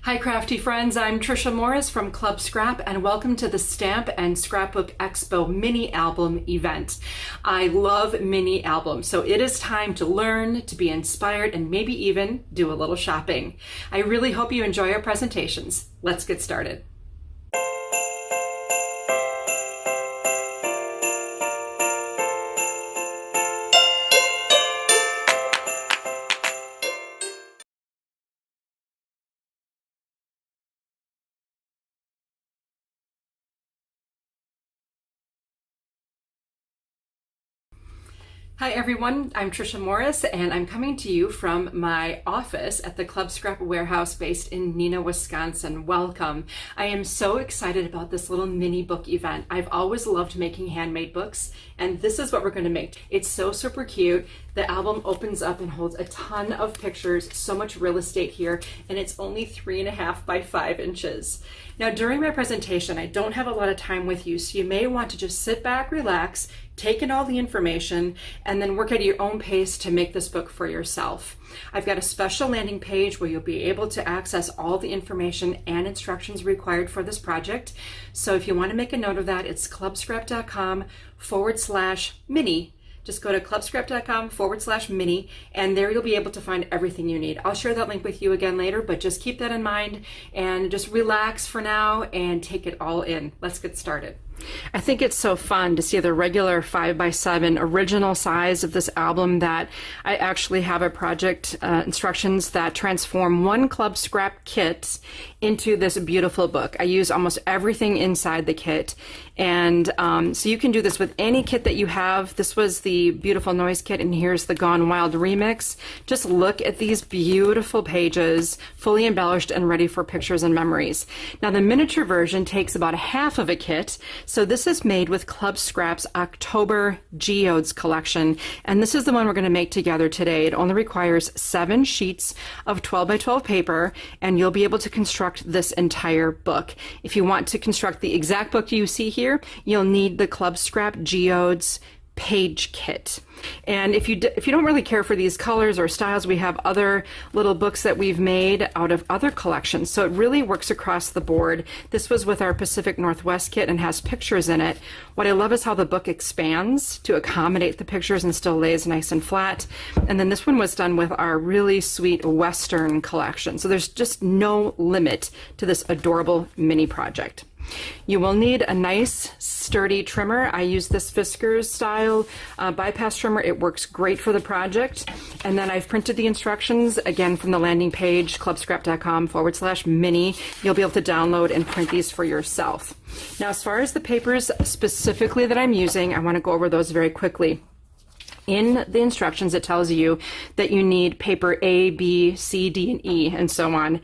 Hi crafty friends, I'm Trisha Morris from Club Scrap and welcome to the Stamp and Scrapbook Expo mini album event. I love mini albums, so it is time to learn, to be inspired, and maybe even do a little shopping. I really hope you enjoy our presentations. Let's get started. Hi everyone, I'm Trisha Morris and I'm coming to you from my office at the Club Scrap warehouse based in Neenah, Wisconsin. Welcome. I am so excited about this little mini book event. I've always loved making handmade books and this is what we're going to make. It's so super cute. The album opens up and holds a ton of pictures, so much real estate here, and it's only 3.5 by 5 inches. Now during my presentation, I don't have a lot of time with you, so you may want to just sit back, relax, take in all the information, and then work at your own pace to make this book for yourself. I've got a special landing page where you'll be able to access all the information and instructions required for this project. So if you want to make a note of that, it's clubscrap.com/mini. Just go to clubscrap.com/mini and there you'll be able to find everything you need. I'll share that link with you again later, but just keep that in mind and just relax for now and take it all in. Let's get started. I think it's so fun to see the regular 5x7 original size of this album that I actually have a project instructions that transform one Club Scrap kit into this beautiful book. I use almost everything inside the kit, and so you can do this with any kit that you have. This was the Beautiful Noise kit, and here's the Gone Wild remix. Just look at these beautiful pages, fully embellished and ready for pictures and memories. Now the miniature version takes about half of a kit. So this is made with Club Scrap's October Geodes collection, and this is the one we're going to make together today. It only requires 7 sheets of 12 by 12 paper, and you'll be able to construct this entire book. If you want to construct the exact book you see here, you'll need the Club Scrap Geodes page kit. And if you don't really care for these colors or styles, we have other little books that we've made out of other collections, so it really works across the board. This was with our Pacific Northwest kit and has pictures in it. What I love is how the book expands to accommodate the pictures and still lays nice and flat. And then this one was done with our really sweet Western collection, so there's just no limit to this adorable mini project. You will need a nice sturdy trimmer. I use this Fiskars style bypass trimmer. It works great for the project. And then I've printed the instructions again from the landing page, clubscrap.com/mini. You'll be able to download and print these for yourself. Now, as far as the papers specifically that I'm using, I want to go over those very quickly. In the instructions, it tells you that you need paper A, B, C, D, and E, and so on.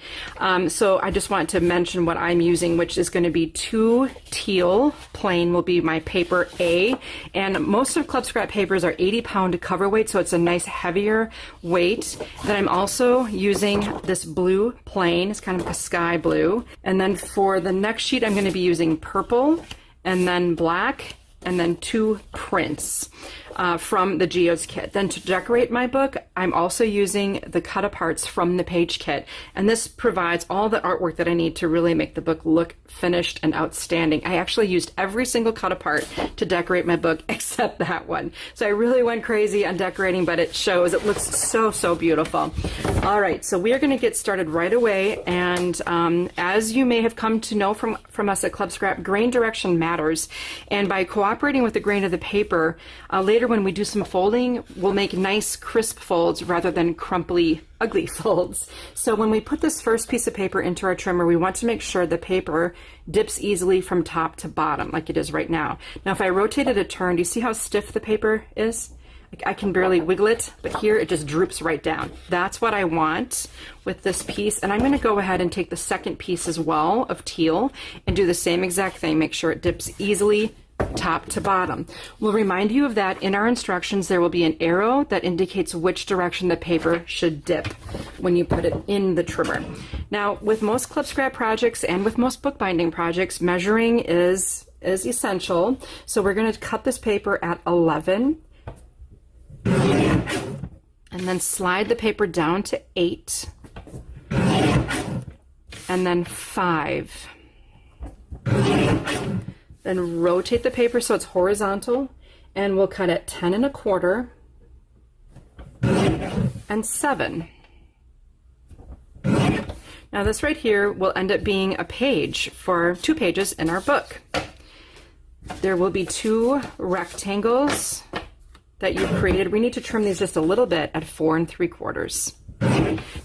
So I just want to mention what I'm using, which is going to be 2 teal. Plain will be my paper A. And most of Club Scrap papers are 80-pound cover weight, so it's a nice heavier weight. Then I'm also using this blue plain. It's kind of a sky blue. And then for the next sheet, I'm going to be using purple, and then black, and then 2 prints from the Geodes kit. Then to decorate my book, I'm also using the cut-aparts from the page kit. And this provides all the artwork that I need to really make the book look finished and outstanding. I actually used every single cut-apart to decorate my book except that one. So I really went crazy on decorating, but it shows. It looks so, so beautiful. All right, so we are going to get started right away. And as you may have come to know from us at Club Scrap, grain direction matters. And by cooperating with the grain of the paper, later when we do some folding, we'll make nice crisp folds rather than crumply, ugly folds. So when we put this first piece of paper into our trimmer, we want to make sure the paper dips easily from top to bottom like it is right now. Now if I rotate it a turn, do you see how stiff the paper is? I can barely wiggle it, but here it just droops right down. That's what I want with this piece. And I'm going to go ahead and take the second piece as well of teal and do the same exact thing. Make sure it dips easily top to bottom. We'll remind you of that in our instructions. There will be an arrow that indicates which direction the paper should dip when you put it in the trimmer. Now, with most Club Scrap projects and with most bookbinding projects, measuring is essential. So we're going to cut this paper at 11 and then slide the paper down to 8 and then 5. Then rotate the paper so it's horizontal, and we'll cut at 10 1/4 and 7. Now this right here will end up being a page for 2 pages in our book. There will be 2 rectangles that you created. We need to trim these just a little bit at 4 3/4.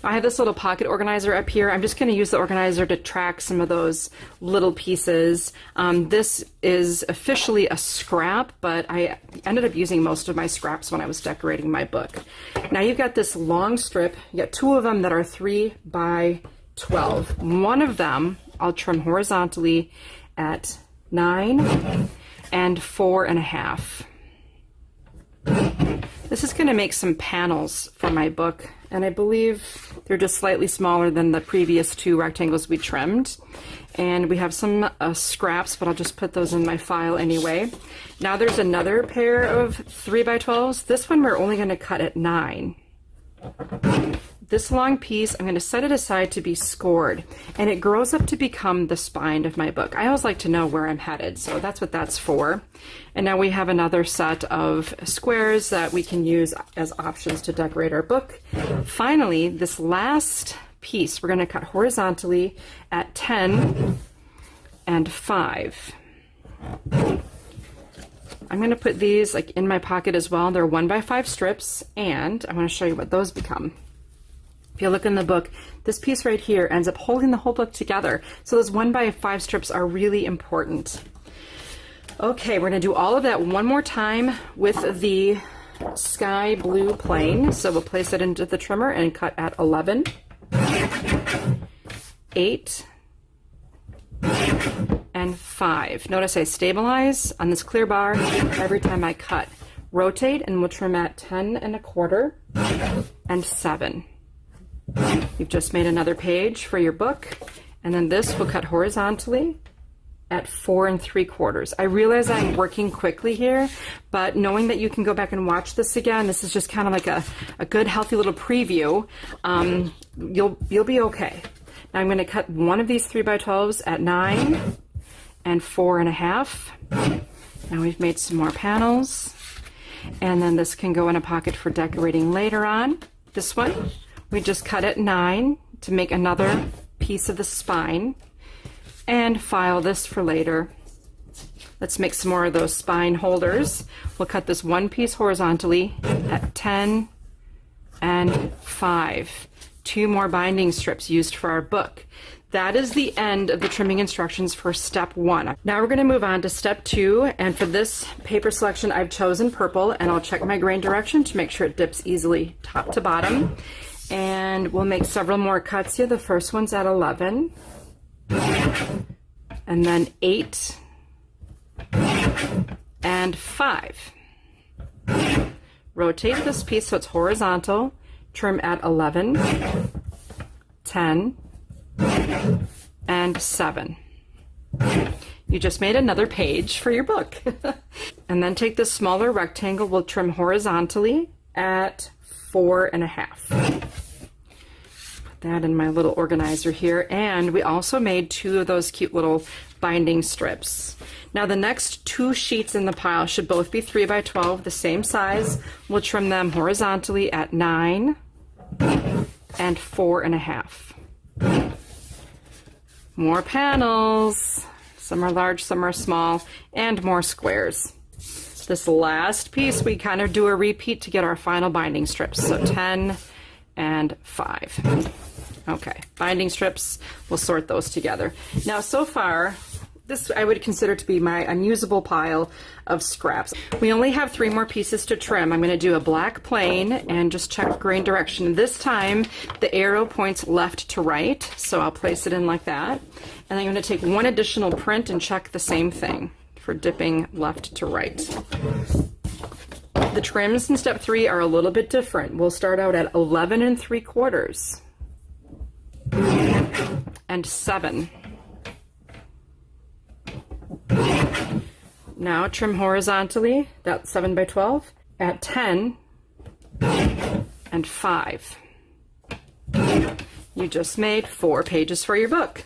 I have this little pocket organizer up here. I'm just going to use the organizer to track some of those little pieces. This is officially a scrap, but I ended up using most of my scraps when I was decorating my book. Now you've got this long strip. You got 2 of them that are 3 by 12. One of them I'll trim horizontally at 9 and 4 1/2. This is going to make some panels for my book, and I believe they're just slightly smaller than the previous 2 rectangles we trimmed. And we have some scraps, but I'll just put those in my file anyway. Now there's another pair of 3 by 12s. This one we're only going to cut at 9. This long piece, I'm going to set it aside to be scored, and it grows up to become the spine of my book. I always like to know where I'm headed, so that's what that's for. And now we have another set of squares that we can use as options to decorate our book. Finally, this last piece we're going to cut horizontally at 10 and 5. I'm going to put these like in my pocket as well. They're 1 by 5 strips, and I want to show you what those become. If you look in the book, this piece right here ends up holding the whole book together. So those 1 by 5 strips are really important. Okay, we're going to do all of that one more time with the sky blue plane. So we'll place it into the trimmer and cut at 11, 8, and 5. Notice I stabilize on this clear bar every time I cut. Rotate, and we'll trim at 10 1/4 and 7. You've just made another page for your book, and then this will cut horizontally at 4 3/4. I realize I'm working quickly here, but knowing that you can go back and watch this again, this is just kind of like a good healthy little preview. You'll be okay. Now I'm going to cut one of these 3 by 12s at 9 and 4 1/2. Now we've made some more panels, and then this can go in a pocket for decorating later on. This one we just cut at 9 to make another piece of the spine, and file this for later. Let's make some more of those spine holders. We'll cut this one piece horizontally at 10 and 5. 2 more binding strips used for our book. That is the end of the trimming instructions for step 1. Now we're going to move on to step 2, and for this paper selection I've chosen purple, and I'll check my grain direction to make sure it dips easily top to bottom. And we'll make several more cuts here. The first one's at 11, and then 8 and 5. Rotate this piece so it's horizontal. Trim at 11, 10, and 7. You just made another page for your book. And then take this smaller rectangle, we'll trim horizontally at 4 1/2. Put that in my little organizer here. And we also made 2 of those cute little binding strips. Now the next 2 sheets in the pile should both be 3 by 12, the same size. We'll trim them horizontally at 9 and 4 1/2. More panels. Some are large, some are small, and more squares. This last piece, we kind of do a repeat to get our final binding strips. So 10 and 5. Okay, binding strips, we'll sort those together. Now, so far, this I would consider to be my unusable pile of scraps. We only have 3 more pieces to trim. I'm going to do a black plane and just check grain direction. This time, the arrow points left to right, so I'll place it in like that. And I'm going to take 1 additional print and check the same thing for dipping left to right. The trims in step 3 are a little bit different. We'll start out at 11 3/4 and 7. Now trim horizontally, that's 7 by 12, at 10 and 5. you just made 4 pages for your book.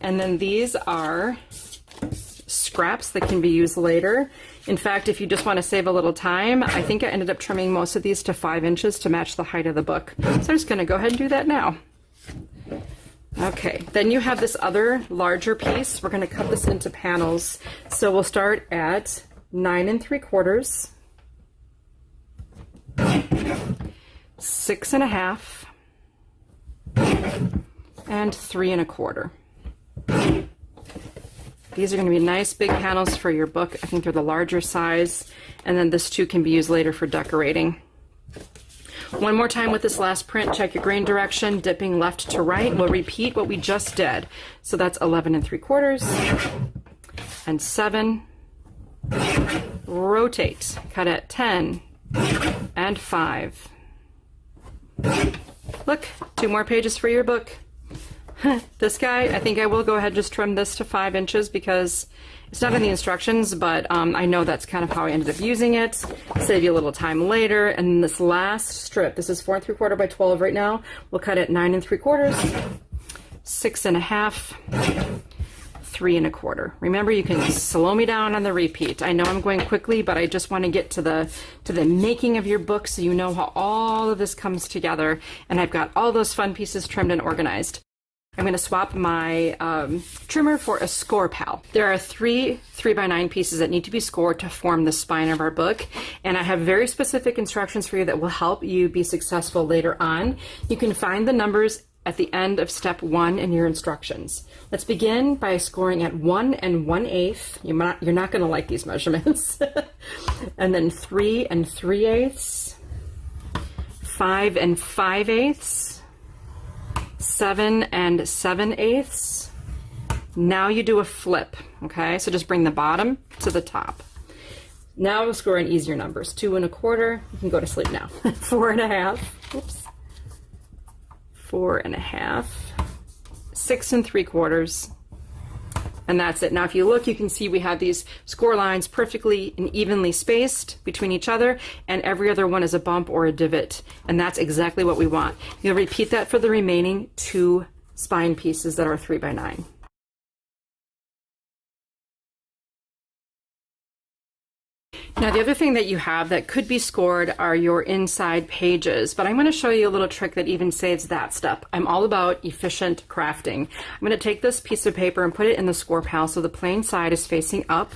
And then these are scraps that can be used later. In fact, if you just want to save a little time, I think I ended up trimming most of these to 5 inches to match the height of the book. So I'm just going to go ahead and do that now. Okay, then you have this other larger piece. We're going to cut this into panels. So we'll start at 9 3/4, 6 1/2, and 3 1/4. These are going to be nice big panels for your book. I think they're the larger size, and then this too can be used later for decorating. One more time with this last print, check your grain direction, dipping left to right. We'll repeat what we just did. So that's 11 3/4 and 7. Rotate, cut at 10 and 5. Look, 2 more pages for your book. This guy, I think I will go ahead and just trim this to 5 inches because it's not in the instructions, but I know that's kind of how I ended up using it. Save you a little time later. And this last strip, this is 4 3/4 by 12 right now. We'll cut it 9 3/4, 6 1/2, 3 1/4. Remember, you can slow me down on the repeat. I know I'm going quickly, but I just want to get to the making of your book so you know how all of this comes together. And I've got all those fun pieces trimmed and organized. I'm going to swap my trimmer for a score pal. There are 3 3x9 pieces that need to be scored to form the spine of our book, and I have very specific instructions for you that will help you be successful later on. You can find the numbers at the end of step 1 in your instructions. Let's begin by scoring at 1 1/8. You're not going to like these measurements. And then 3 3/8, 5 5/8. 7 7/8. Now you do a flip, okay? So just bring the bottom to the top. Now we'll score in easier numbers. 2 1/4. You can go to sleep now. 4 1/2. Oops. 4 1/2. 6 3/4. And that's it. Now, if you look, you can see we have these score lines perfectly and evenly spaced between each other, and every other one is a bump or a divot. And that's exactly what we want. You'll repeat that for the remaining 2 spine pieces that are 3x9. Now, the other thing that you have that could be scored are your inside pages, but I'm going to show you a little trick that even saves that step. I'm all about efficient crafting. I'm going to take this piece of paper and put it in the score pal so the plain side is facing up,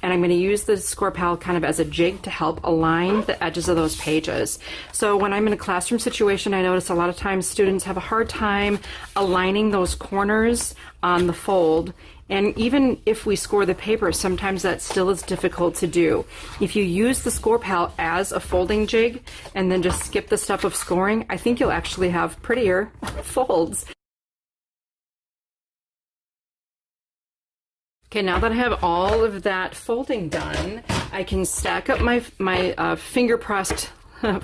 and I'm going to use the score pal kind of as a jig to help align the edges of those pages. So when I'm in a classroom situation, I notice a lot of times students have a hard time aligning those corners on the fold. And even if we score the paper, sometimes that still is difficult to do. If you use the score pal as a folding jig and then just skip the step of scoring, I think you'll actually have prettier folds. Okay, now that I have all of that folding done, I can stack up my finger pressed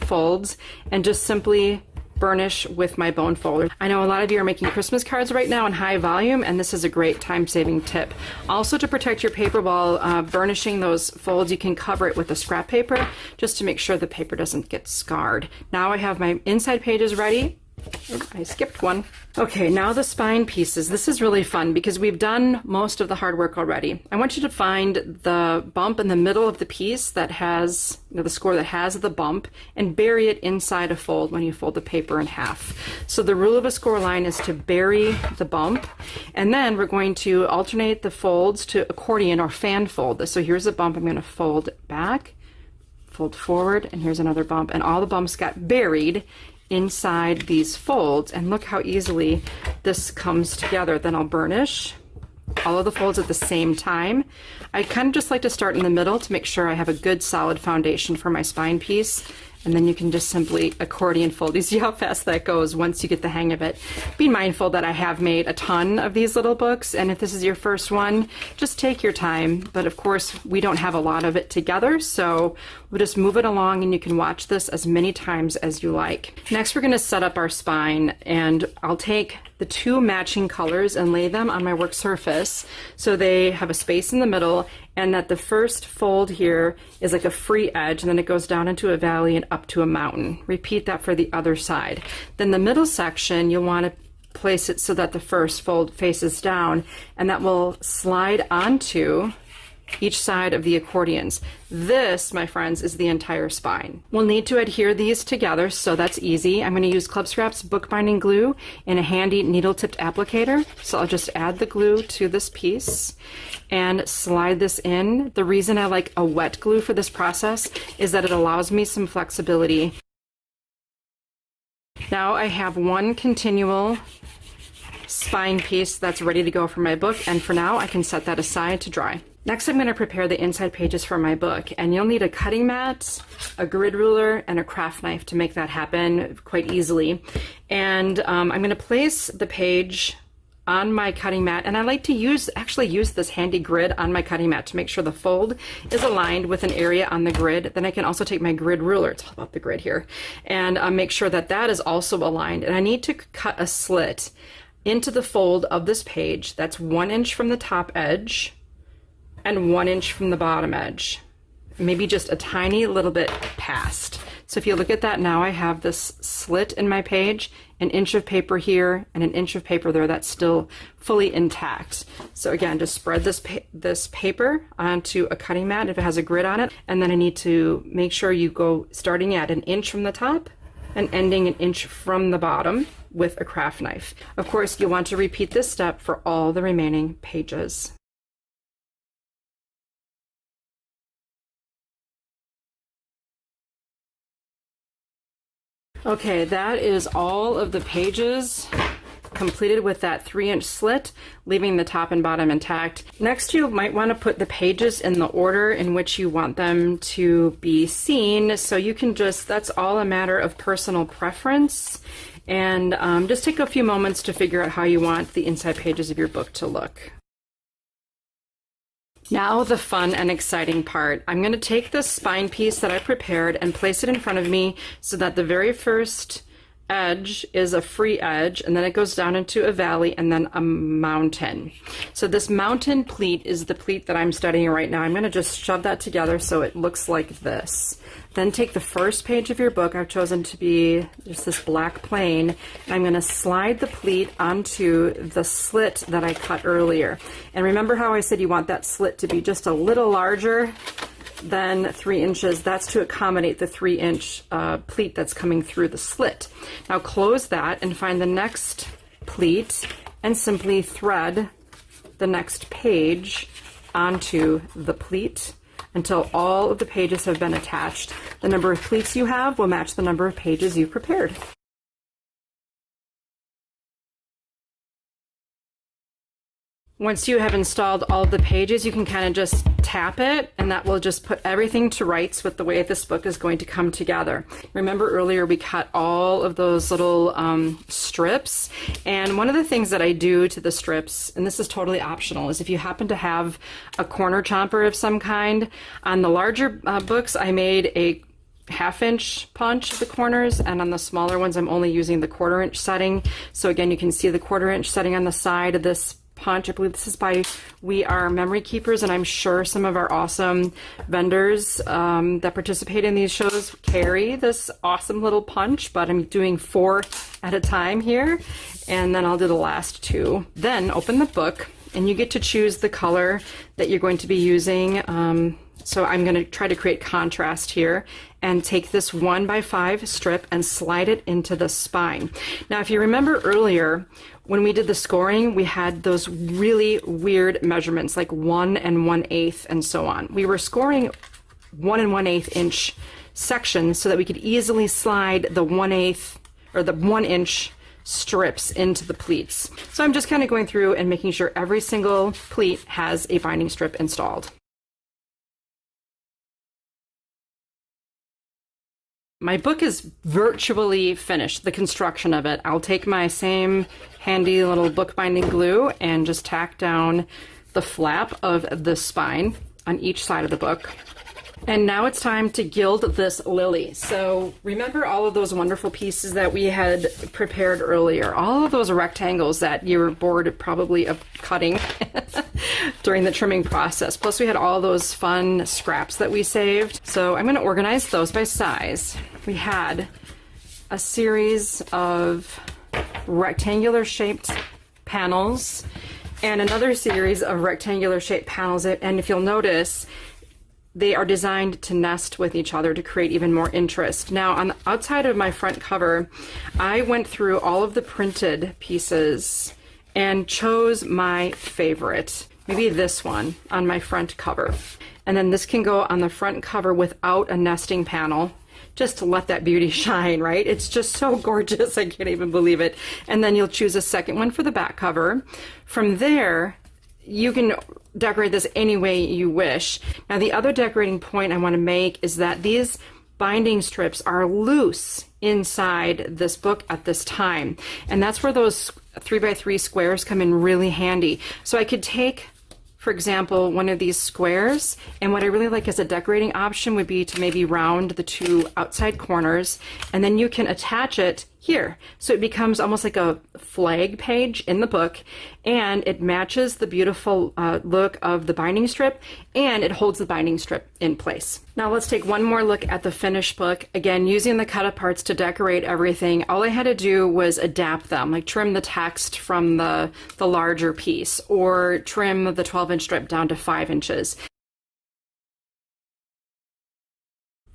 folds and just simply burnish with my bone folder. I know a lot of you are making Christmas cards right now in high volume, and this is a great time-saving tip. Also, to protect your paper while burnishing those folds, you can cover it with a scrap paper just to make sure the paper doesn't get scarred. Now I have my inside pages ready. Oops, I skipped one. Okay, now the spine pieces. This is really fun because we've done most of the hard work already. I want you to find the bump in the middle of the piece that has, the score that has the bump, and bury it inside a fold when you fold the paper in half. So the rule of a score line is to bury the bump, and then we're going to alternate the folds to accordion or fan fold. So here's a bump. I'm going to fold back, fold forward, and here's another bump, and all the bumps got buried inside these folds, and look how easily this comes together. Then I'll burnish all of the folds at the same time. I kind of just like to start in the middle to make sure I have a good solid foundation for my spine piece, and then you can just simply accordion fold. You see how fast that goes once you get the hang of it. Be mindful that I have made a ton of these little books, and if this is your first one, just take your time. But of course, we don't have a lot of it together, so we'll just move it along, and you can watch this as many times as you like. Next, we're going to set up our spine, and I'll take the 2 matching colors and lay them on my work surface so they have a space in the middle, and that the first fold here is like a free edge, and then it goes down into a valley and up to a mountain. Repeat that for the other side. Then the middle section, you'll want to place it so that the first fold faces down, and that will slide onto each side of the accordions. This, my friends, is the entire spine. We'll need to adhere these together, so that's easy. I'm going to use Club Scrap's bookbinding glue and a handy needle-tipped applicator. So I'll just add the glue to this piece and slide this in. The reason I like a wet glue for this process is that it allows me some flexibility. Now I have one continual spine piece that's ready to go for my book, and for now I can set that aside to dry. Next, I'm going to prepare the inside pages for my book, and you'll need a cutting mat, a grid ruler, and a craft knife to make that happen quite easily. And I'm going to place the page on my cutting mat, and I like to actually use this handy grid on my cutting mat to make sure the fold is aligned with an area on the grid. Then I can also take my grid ruler, it's all about the grid here, and make sure that that is also aligned. And I need to cut a slit into the fold of this page that's 1 inch from the top edge and 1 inch from the bottom edge, maybe just a tiny little bit past. So if you look at that now, I have this slit in my page, an inch of paper here and an inch of paper there that's still fully intact. So again, just spread this paper onto a cutting mat if it has a grid on it, and then I need to make sure you go starting at an inch from the top and ending an inch from the bottom with a craft knife. Of course, you'll want to repeat this step for all the remaining pages. Okay, that is all of the pages completed with that 3-inch slit, leaving the top and bottom intact. Next, you might want to put the pages in the order in which you want them to be seen. So you can that's all a matter of personal preference. And just take a few moments to figure out how you want the inside pages of your book to look. Now the fun and exciting part. I'm going to take this spine piece that I prepared and place it in front of me so that the very first edge is a free edge, and then it goes down into a valley and then a mountain. So this mountain pleat is the pleat that I'm studying right now. I'm going to just shove that together so it looks like this. Then take the first page of your book. I've chosen to be just this black plain, and I'm going to slide the pleat onto the slit that I cut earlier. And remember how I said you want that slit to be just a little larger than 3 inches? That's to accommodate the 3-inch pleat that's coming through the slit. Now close that and find the next pleat and simply thread the next page onto the pleat until all of the pages have been attached. The number of pleats you have will match the number of pages you've prepared. Once you have installed all of the pages, you can kind of just tap it, and that will just put everything to rights with the way this book is going to come together. Remember earlier we cut all of those little strips, and one of the things that I do to the strips, and this is totally optional, is if you happen to have a corner chomper of some kind, on the larger books I made a 1/2 inch punch of the corners, and on the smaller ones I'm only using the 1/4 inch setting. So again, you can see the 1/4 inch setting on the side of this punch. I believe this is by We Are Memory Keepers, and I'm sure some of our awesome vendors that participate in these shows carry this awesome little punch, but I'm doing 4 at a time here, and then I'll do the last 2. Then open the book, and you get to choose the color that you're going to be using. So I'm going to try to create contrast here and take this 1x5 strip and slide it into the spine. Now, if you remember earlier, when we did the scoring, we had those really weird measurements, like 1 1/8 and so on. We were scoring 1 1/8 inch sections so that we could easily slide the 1/8 or the 1 inch strips into the pleats. So I'm just kind of going through and making sure every single pleat has a binding strip installed. My book is virtually finished, the construction of it. I'll take my same handy little bookbinding glue and just tack down the flap of the spine on each side of the book. And now it's time to gild this lily. So remember all of those wonderful pieces that we had prepared earlier, all of those rectangles that you were bored probably of cutting. during the trimming process. Plus we had all those fun scraps that we saved. So I'm going to organize those by size. We had a series of rectangular shaped panels and another series of rectangular shaped panels. And if you'll notice, they are designed to nest with each other to create even more interest. Now, on the outside of my front cover, I went through all of the printed pieces and chose my favorite, maybe this one on my front cover. And then this can go on the front cover without a nesting panel, just to let that beauty shine, right? It's just so gorgeous, I can't even believe it. And then you'll choose a second one for the back cover. From there, you can decorate this any way you wish. Now, the other decorating point I want to make is that these binding strips are loose inside this book at this time. And that's where those 3x3 squares come in really handy. So I could take, for example, one of these squares, and what I really like as a decorating option would be to maybe round the two outside corners, and then you can attach it here. So it becomes almost like a flag page in the book, and it matches the beautiful look of the binding strip, and it holds the binding strip in place. Now let's take one more look at the finished book. Again, using the cut aparts to decorate everything, all I had to do was adapt them, like trim the text from the larger piece, or trim the 12-inch strip down to 5 inches.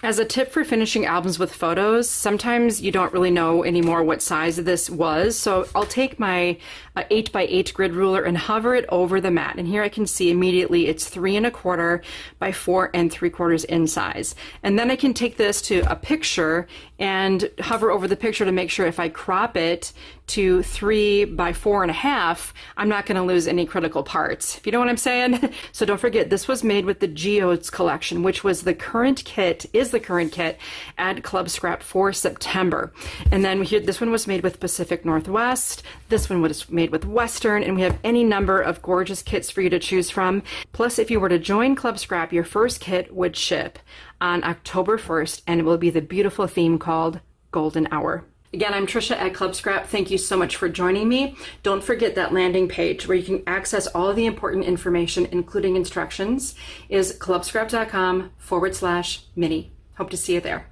As a tip for finishing albums with photos, sometimes you don't really know anymore what size this was, so I'll take my 8x8 grid ruler and hover it over the mat, and here I can see immediately it's 3 1/4 by 4 3/4 in size. And then I can take this to a picture and hover over the picture to make sure if I crop it to 3 by 4 1/2, I'm not going to lose any critical parts, if you know what I'm saying. So don't forget, this was made with the Geodes collection, which was the current kit, is the current kit at Club Scrap for September. And then here, this one was made with Pacific Northwest, this one was made with Western, and we have any number of gorgeous kits for you to choose from. Plus, if you were to join Club Scrap, your first kit would ship on October 1st, and it will be the beautiful theme called Golden Hour. Again, I'm Trisha at Club Scrap. Thank you so much for joining me. Don't forget that landing page where you can access all of the important information, including instructions, is clubscrap.com/mini. Hope to see you there.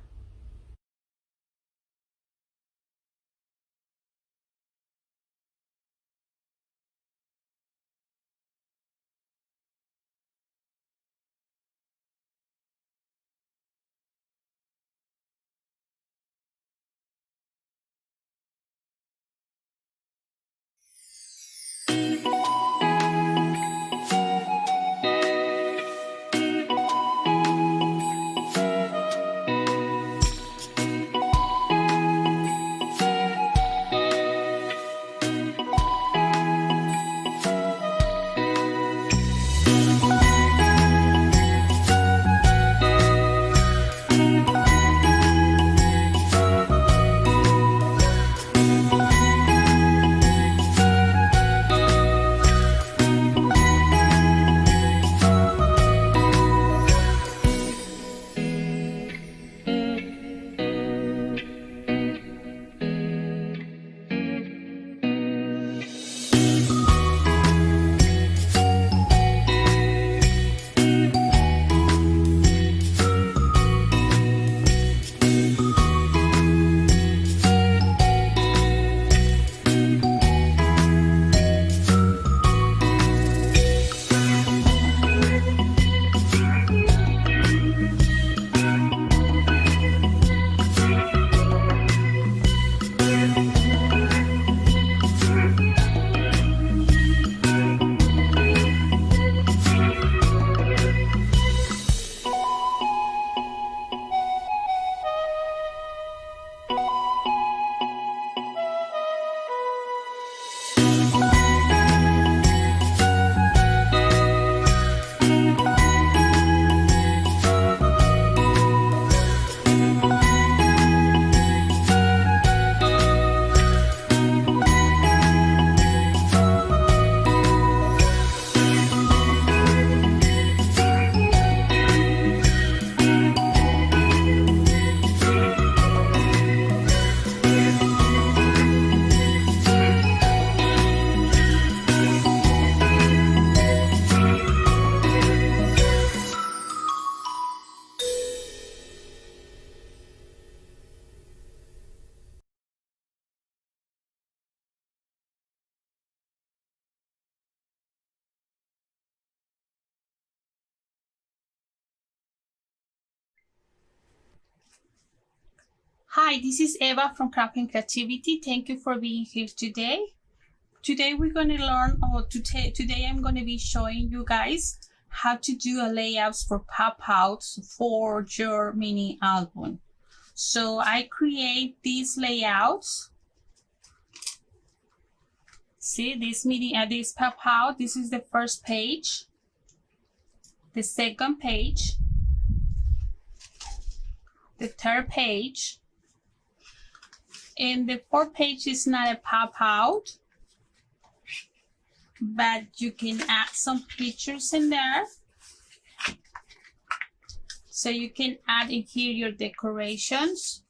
Hi, this is Eva from Craft and Creativity. Thank you for being here today. Today we're going to learn, today I'm going to be showing you guys how to do a layouts for pop-outs for your mini album. So I create these layouts. See this pop-out. This is the first page, the second page, the third page, and the fourth page is not a pop-out, but you can add some pictures in there. So you can add in here your decorations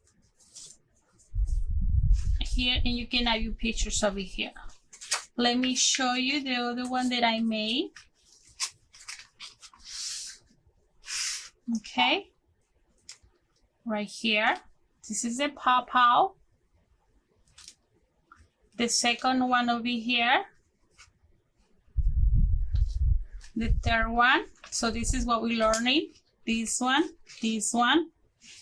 here, and you can add your pictures over here. Let me show you the other one that I made. Okay, right here. This is a pop-out. The second one over here. The third one. So this is what we're learning. This one,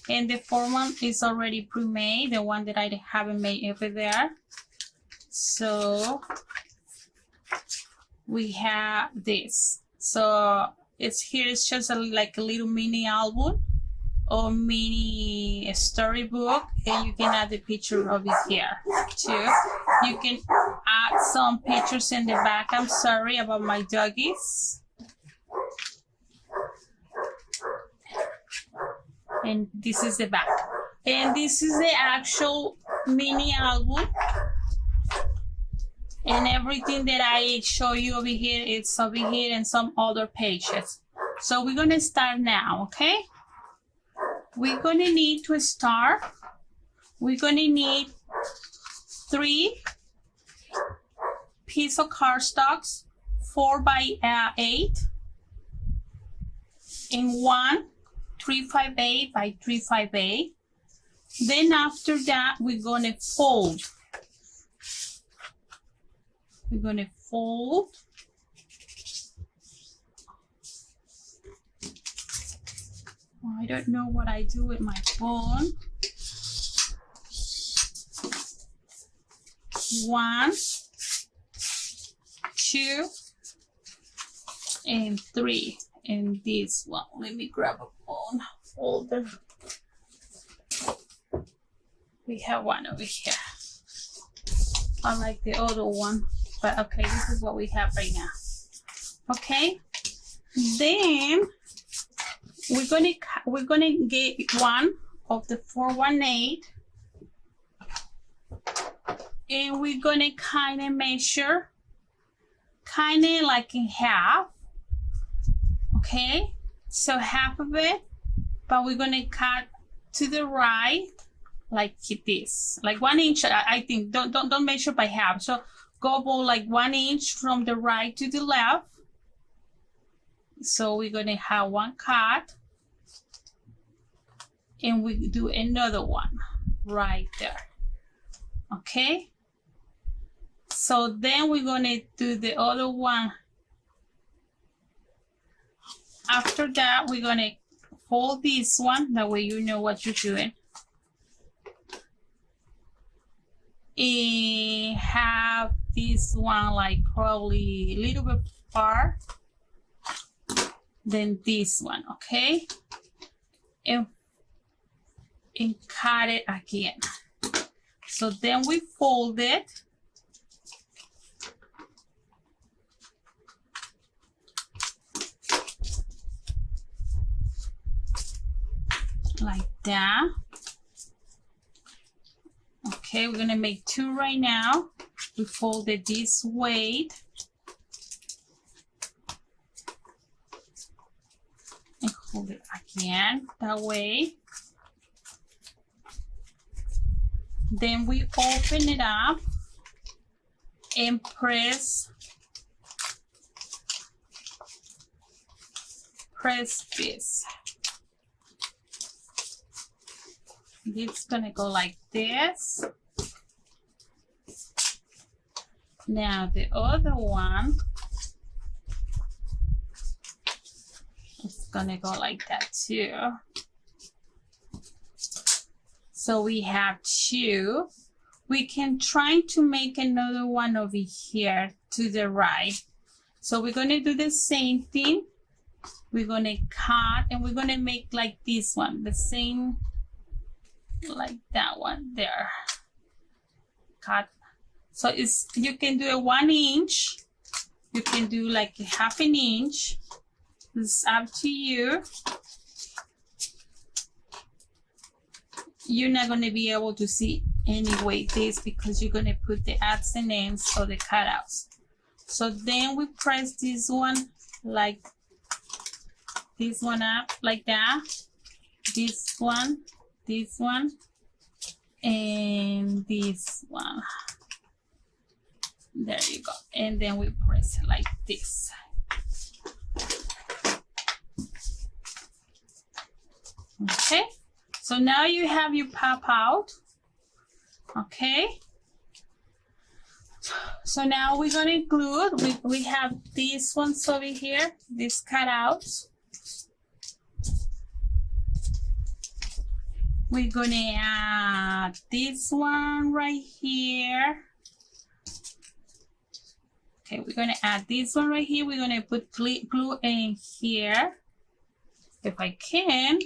and the fourth one is already pre-made, the one that I haven't made over there. So we have this. So it's just like a little mini album or mini storybook, and you can add the picture over here too. You can add some pictures in the back. I'm sorry about my doggies. And this is the back. And this is the actual mini album. And everything that I show you over here, it's over here and some other pages. So we're gonna start now, okay? We're gonna need to start. We're gonna need 3 pieces of cardstocks, 4x8, and 1 358 by 358. Then after that, we're gonna fold. We're gonna fold. Oh, I don't know what I do with my phone. 1, 2, and 3. And this one, let me grab a phone folder. We have one over here. I like the other one, but okay, this is what we have right now. Okay, then we're gonna get one of the 418, and we're gonna kind of measure, kind of like in half. Okay, so half of it, but we're gonna cut to the right like this, like 1 inch. I think don't measure by half. So go about like 1 inch from the right to the left. So we're gonna have one cut, and we do another one right there. Okay. So then we're gonna do the other one. After that, we're gonna fold this one, that way you know what you're doing. And have this one like probably a little bit far than this one, okay? And cut it again. So then we fold it. Like that. Okay, we're gonna make 2 right now. We fold it this way. And hold it again that way. Then we open it up and press this. It's gonna go like this. Now the other one is gonna go like that too. So we have 2. We can try to make another one over here to the right. So we're going to do the same thing. We're going to cut and we're going to make like this one, the same like that one there. Cut. So it's, you can do a 1 inch. You can do like a 1/2 inch. It's up to you. You're not going to be able to see anyway this because you're going to put the odds and ends of the cutouts. So then we press this one like this one up like that. This one, and this one. There you go. And then we press it like this. Okay. So now you have your pop out. Okay. So now we're going to glue. We have these ones over here, these cutouts. We're going to add this one right here. Okay, we're going to add this one right here. We're going to put glue in here. If I can.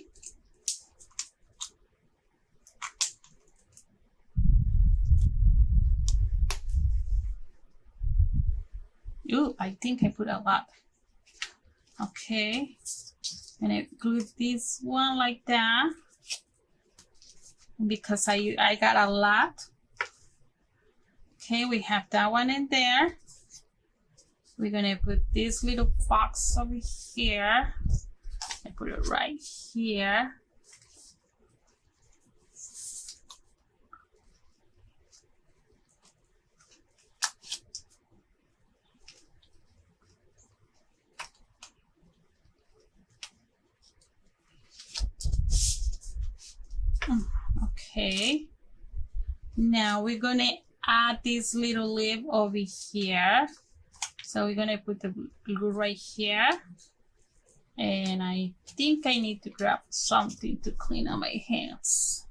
Ooh, I think I put a lot. Okay. And I glue this one like that. Because I got a lot. Okay, we have that one in there. We're gonna put this little box over here. I put it right here. Okay. Now we're gonna add this little lip over here. So we're gonna put the glue right here. And I think I need to grab something to clean up my hands.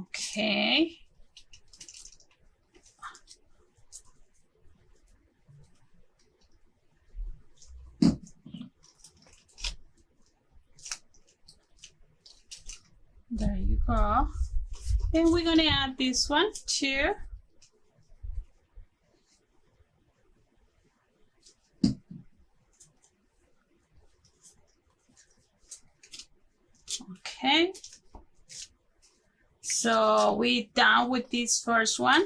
Okay. There you go. And we're gonna add this one too. Okay. So we're done with this first one.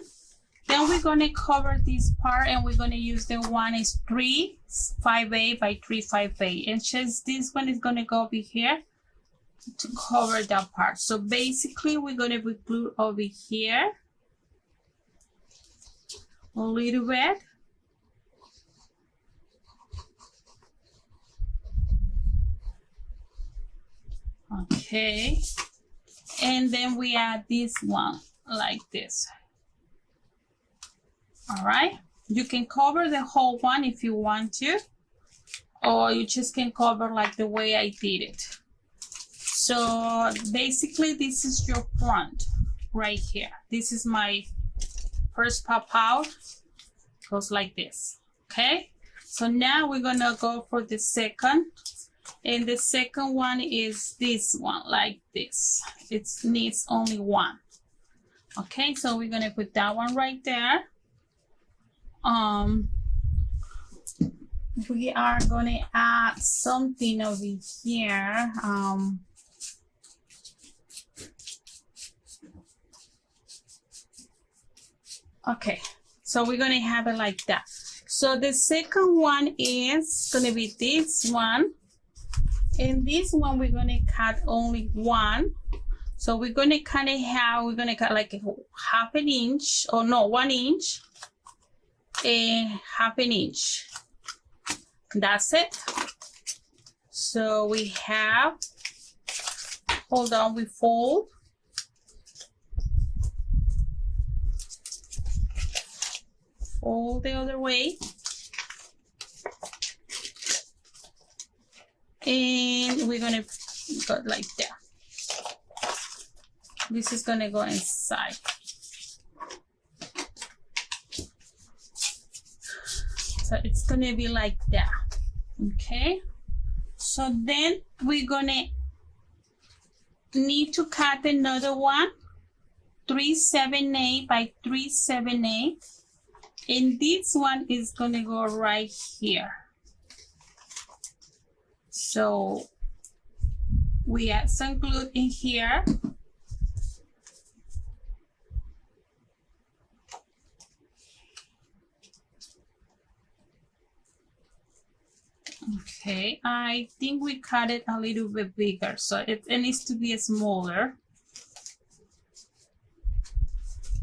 Then we're gonna cover this part and we're gonna use the one is 3/5/8 by 3/5/8 inches. This one is gonna go over here to cover that part. So basically we're going to put glue over here a little bit. Okay, and then we add this one like this. All right, you can cover the whole one if you want to, or you just can cover like the way I did it. So basically this is your front right here. This is my first pop out. Goes like this. Okay, so now we're gonna go for the second, and the second one is this one like this. It needs only one. Okay, so we're gonna put that one right there. We are gonna add something over here. Okay, so we're gonna have it like that. So the second one is gonna be this one, and this one we're gonna cut only one. So we're gonna kind of have, we're gonna cut like a 1/2 inch, or no, 1 inch and 1/2 inch. That's it. So we have, hold on, we fold. all the other way. And we're gonna go like that. This is gonna go inside. So it's gonna be like that, okay? So then we're gonna need to cut another one, 378 by 378, and this one is gonna go right here. So we add some glue in here. Okay, I think we cut it a little bit bigger, so it needs to be smaller.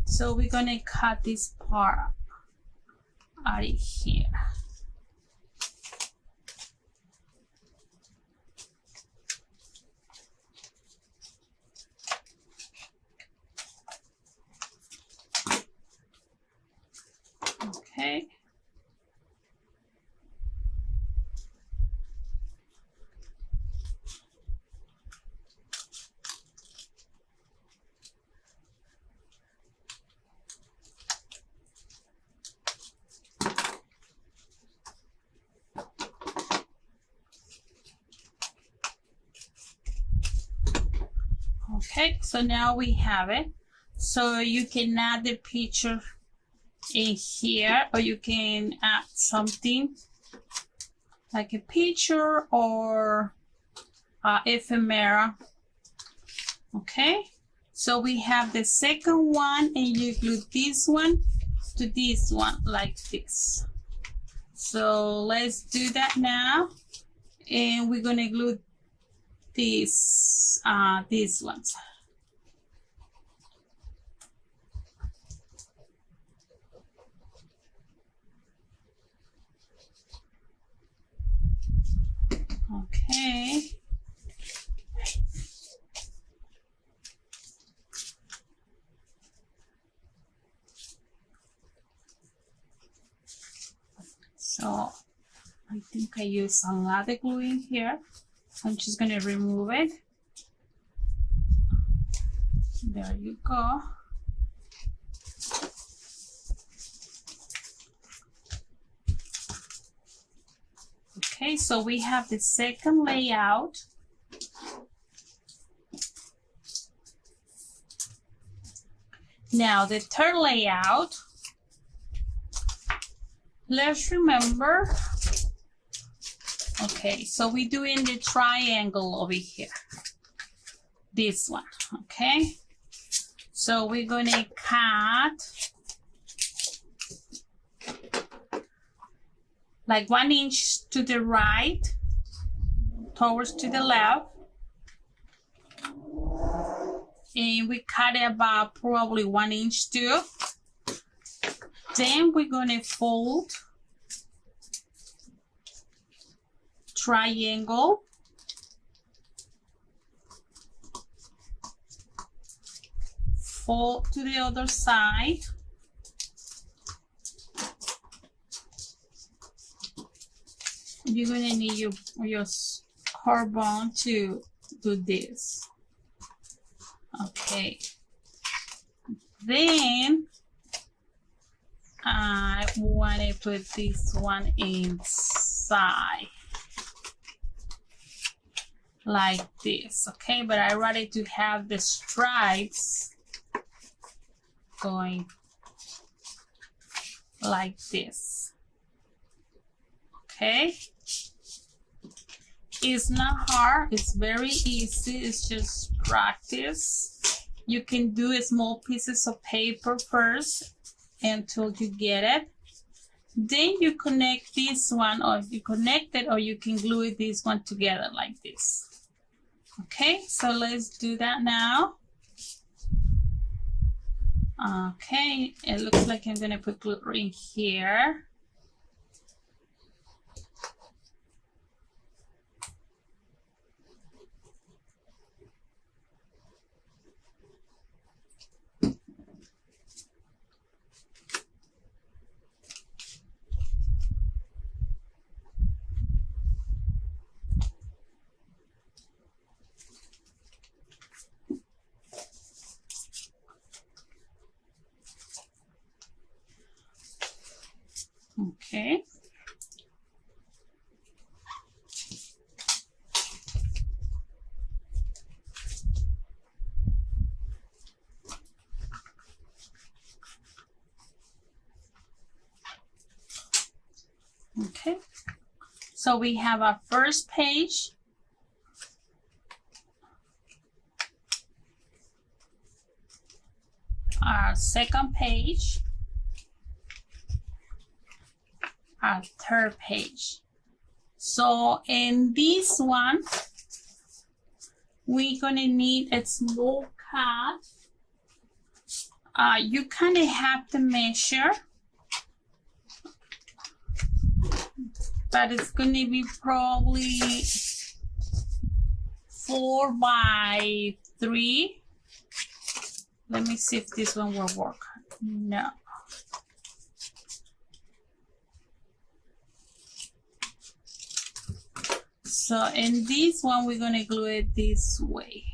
So we're gonna cut this part out of here. Okay. Okay, so now we have it. So you can add the picture in here, or you can add something like a picture or ephemera. Okay, so we have the second one, and you glue this one to this one like this. So let's do that now, and we're gonna glue these ones. Okay. So I think I used a lot of glue in here. I'm just gonna remove it. There you go. Okay, so we have the second layout. Now the third layout, let's remember. Okay, so we're doing the triangle over here. This one, okay? So we're gonna cut like 1 inch to the right, towards to the left. And we cut it about probably 1 inch too. Then we're gonna fold, triangle, fold to the other side, you're gonna need your carbon to do this. Okay, then I want to put this one inside like this, okay? But I wanted to have the stripes going like this, okay? It's not hard, it's very easy, it's just practice. You can do small pieces of paper first until you get it. Then you connect this one, or you connect it, or you can glue this one together like this. Okay, so let's do that now. Okay, it looks like I'm gonna put glue in here. Okay. Okay. So we have our first page. Our second page. Our third page. So in this one, we're gonna need a small cut. You kind of have to measure, but it's gonna be probably 4 by 3. Let me see if this one will work. No. So in this one, we're gonna glue it this way,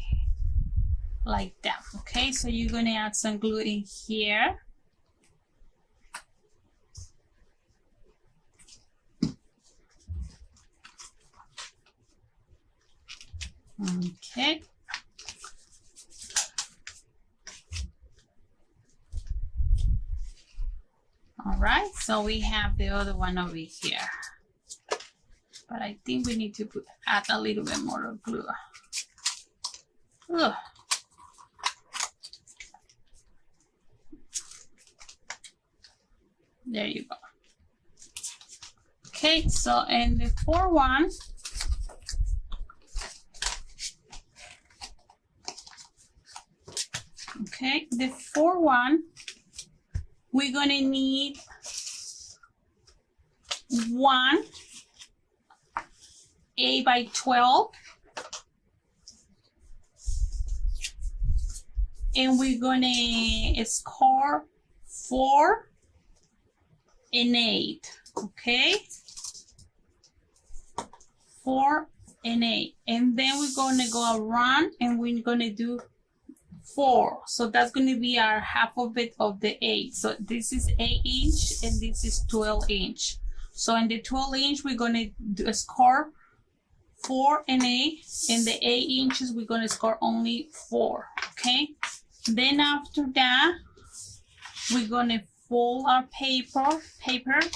like that. Okay, so you're gonna add some glue in here. Okay. All right, so we have the other one over here. But I think we need to add a little bit more of glue. Ugh. There you go. Okay, so in the 4-1, okay, the 4-1, we're gonna need 1 8 by 12, and we're gonna score 4 and 8. Okay, 4 and 8, and then we're gonna go around and we're gonna do 4. So that's gonna be our half of it of the 8. So this is 8-inch and this is 12-inch. So in the 12-inch, we're gonna score 4 and 8, and the 8 inches we're gonna score only 4. Okay, then after that we're gonna fold our paper like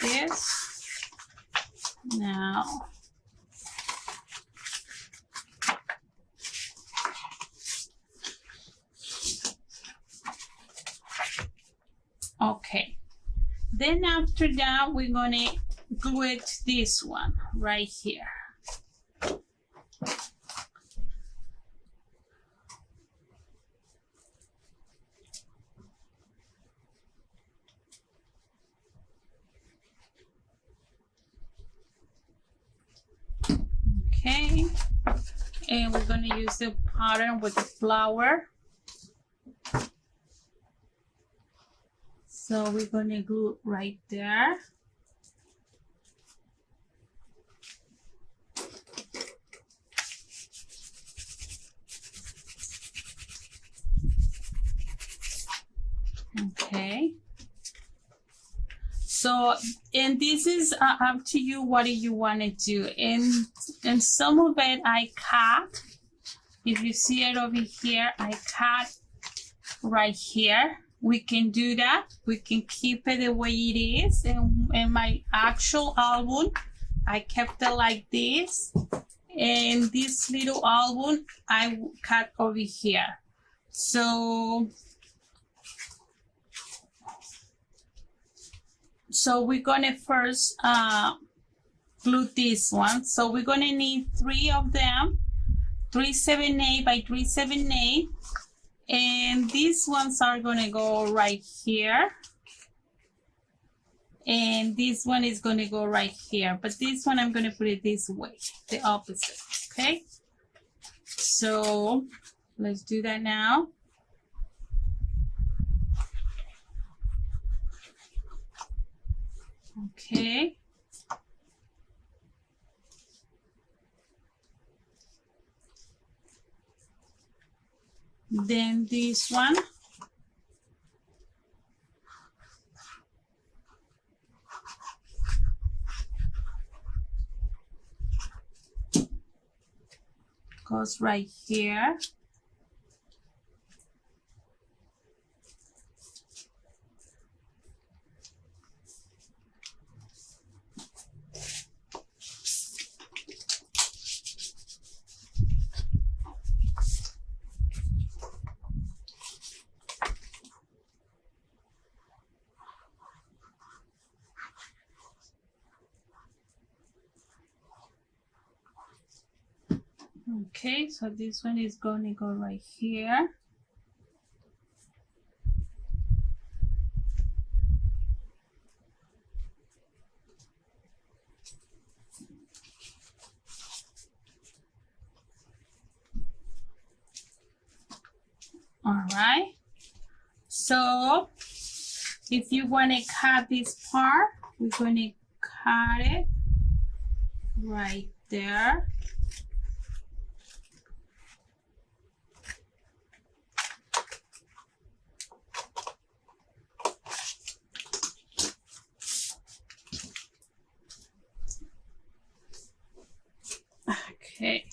this. Now okay, then after that we're gonna glue it to this one right here. Okay, and we're gonna use the pattern with the flower. So we're gonna glue right there. Okay. So, and this is up to you. What do you want to do? And some of it I cut. If you see it over here, I cut right here. We can do that. We can keep it the way it is. And in my actual album, I kept it like this. And this little album, I cut over here. So we're gonna first glue this one. So we're gonna need 3 of them, 378 by 378. And these ones are gonna go right here. And this one is gonna go right here. But this one, I'm gonna put it this way, the opposite, okay? So let's do that now. Okay. Then this one. Goes right here. Okay, so this one is going to go right here. All right, so if you want to cut this part, we're going to cut it right there. Okay,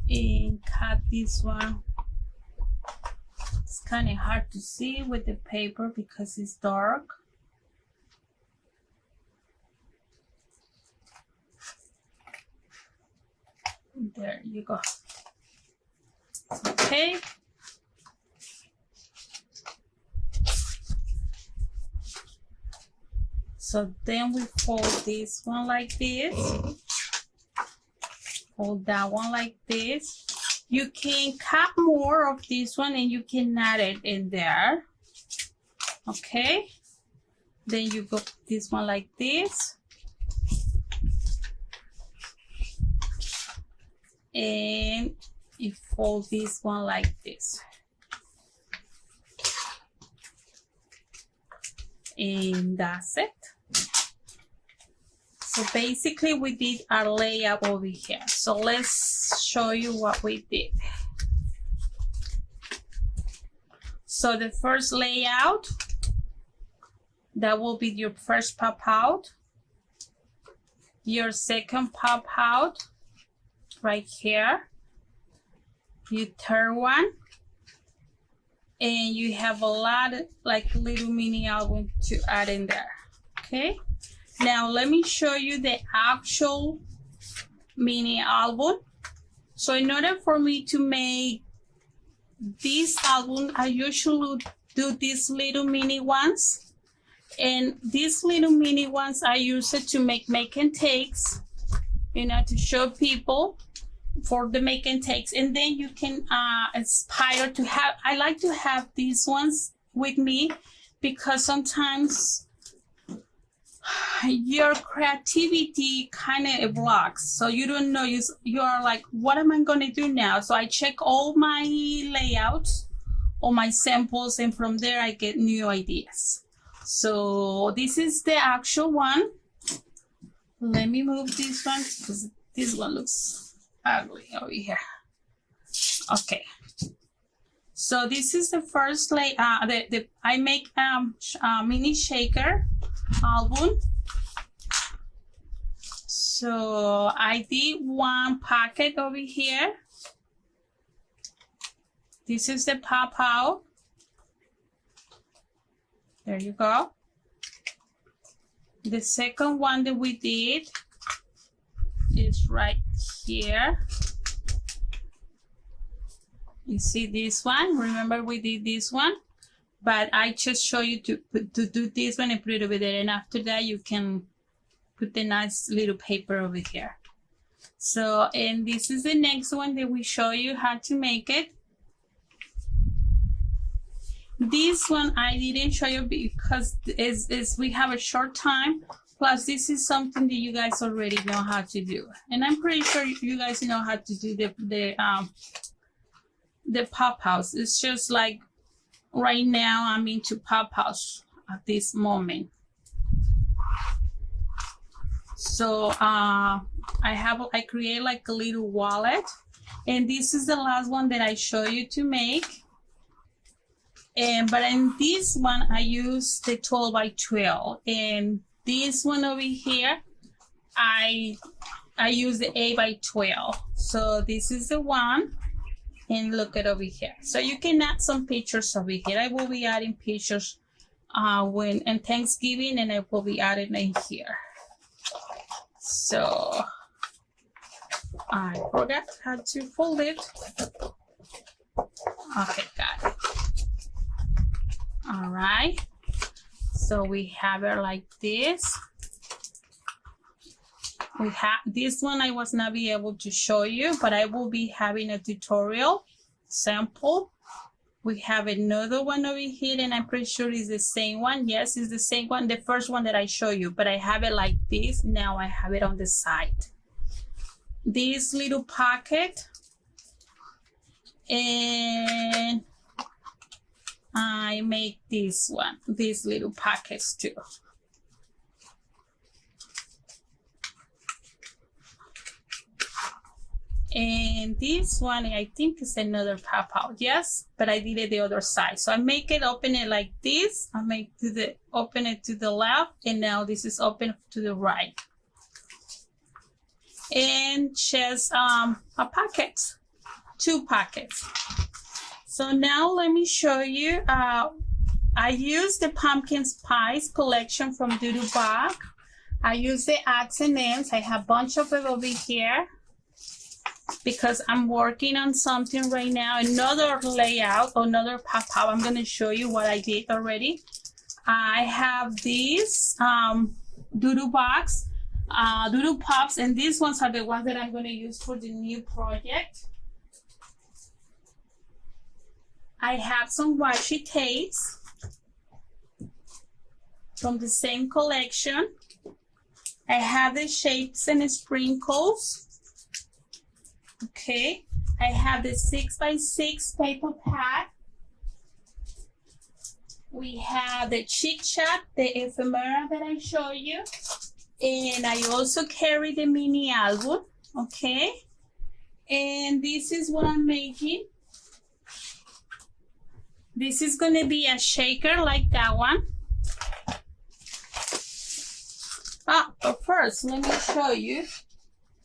and cut this one. It's kind of hard to see with the paper because it's dark. There you go. Okay. So then we fold this one like this. Fold that one like this. You can cut more of this one and you can add it in there. Okay. Then you go this one like this. And you fold this one like this. And that's it. So basically we did our layout over here. So let's show you what we did. So the first layout, that will be your first pop out. Your second pop out, right here. Your third one. And you have a lot of like little mini album to add in there, okay? Now let me show you the actual mini album. So in order for me to make this album, I usually do these little mini ones. And these little mini ones, I use it to make and takes, you know, to show people for the make and takes. And then you can aspire to have, I like to have these ones with me because sometimes your creativity kind of blocks, so you don't know, you are like, what am I going to do now? So I check all my layouts, all my samples, and from there I get new ideas. So this is the actual one. Let me move this one because this one looks ugly over here. Okay, so this is the first layout. I make mini shaker album. So I did one pocket over here. This is the pop out. There you go. The second one that we did is right here. You see this one? Remember we did this one? But I just show you to do this one and put it over there. And after that, you can put the nice little paper over here. So, and this is the next one that we show you how to make it. This one I didn't show you because we have a short time. Plus, this is something that you guys already know how to do. And I'm pretty sure you guys know how to do the pop house. It's just like, right now, I'm into pop house at this moment. So I create like a little wallet, And this is the last one that I show you to make. But in this one, I use the 12 by 12. And this one over here, I use the 8 by 12. So this is the one. And look at over here. So you can add some pictures over here. I will be adding pictures when in Thanksgiving, and I will be adding in here. So I forgot how to fold it. Okay, got it. All right. So we have it like this. We have this one I was not be able to show you, but I will be having a tutorial sample. We have another one over here, and I'm pretty sure it's the same one. Yes, it's the same one, the first one that I show you, but I have it like this. Now I have it on the side. This little pocket, and I make this one, these little pockets too. And this one, I think is another pop out, yes, but I did it the other side. So I make it, open it like this. I make open it to the left, and now this is open to the right. And just a pocket, 2 pockets. So now let me show you. I use the pumpkin spice collection from Doodoo Bag. I use the odds and ends. I have a bunch of it over here, because I'm working on something right now, another layout, another pop-up. I'm going to show you what I did already. I have these Doodoo box, Doodoo Pops, and these ones are the ones that I'm going to use for the new project. I have some washi tapes from the same collection. I have the shapes and sprinkles. Okay, I have the 6x6 paper pad. We have the Chick Chat, the ephemera that I show you. And I also carry the mini album, okay? And this is what I'm making. This is gonna be a shaker like that one. But first, let me show you.